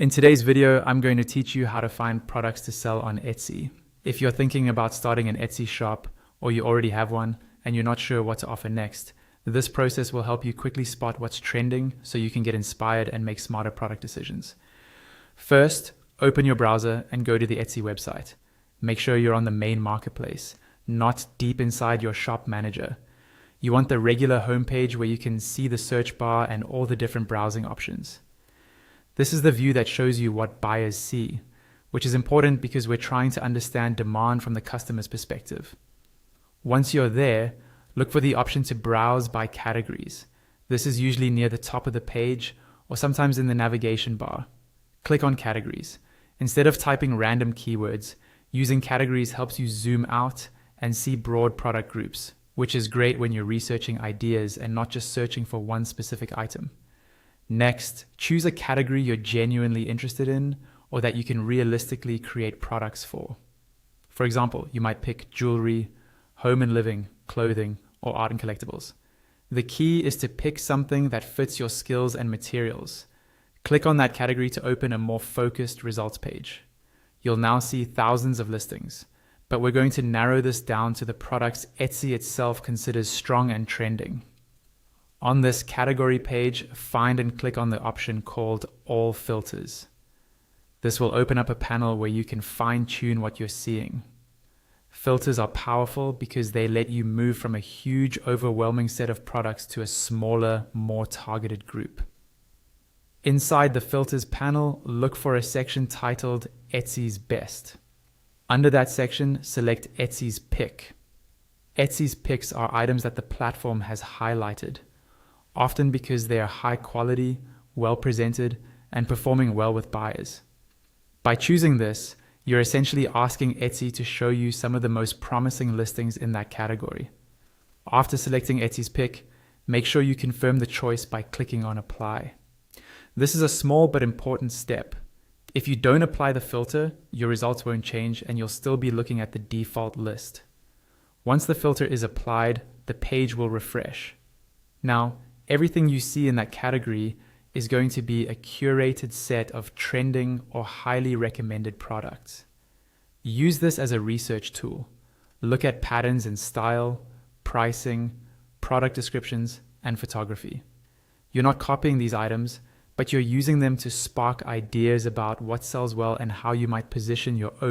In today's video, I'm going to teach you how to find products to sell on Etsy. If you're thinking about starting an Etsy shop, or you already have one and you're not sure what to offer next, this process will help you quickly spot what's trending so you can get inspired and make smarter product decisions. First, open your browser and go to the Etsy website. Make sure you're on the main marketplace, not deep inside your shop manager. You want the regular homepage where you can see the search bar and all the different browsing options. This is the view that shows you what buyers see, which is important because we're trying to understand demand from the customer's perspective. Once you're there, look for the option to browse by categories. This is usually near the top of the page or sometimes in the navigation bar. Click on categories. Instead of typing random keywords, using categories helps you zoom out and see broad product groups, which is great when you're researching ideas and not just searching for one specific item. Next, choose a category you're genuinely interested in or that you can realistically create products for. For example, you might pick jewelry, home and living, clothing, or art and collectibles. The key is to pick something that fits your skills and materials. Click on that category to open a more focused results page. You'll now see thousands of listings, but we're going to narrow this down to the products Etsy itself considers strong and trending. On this category page, find and click on the option called All Filters. This will open up a panel where you can fine-tune what you're seeing. Filters are powerful because they let you move from a huge, overwhelming set of products to a smaller, more targeted group. Inside the Filters panel, look for a section titled Etsy's Best. Under that section, select Etsy's Pick. Etsy's picks are items that the platform has highlighted, often because they are high quality, well presented, and performing well with buyers. By choosing this, you're essentially asking Etsy to show you some of the most promising listings in that category. After selecting Etsy's pick, make sure you confirm the choice by clicking on Apply. This is a small but important step. If you don't apply the filter, your results won't change and you'll still be looking at the default list. Once the filter is applied, the page will refresh. Now, everything you see in that category is going to be a curated set of trending or highly recommended products. Use this as a research tool. Look at patterns in style, pricing, product descriptions, and photography. You're not copying these items, but you're using them to spark ideas about what sells well and how you might position your own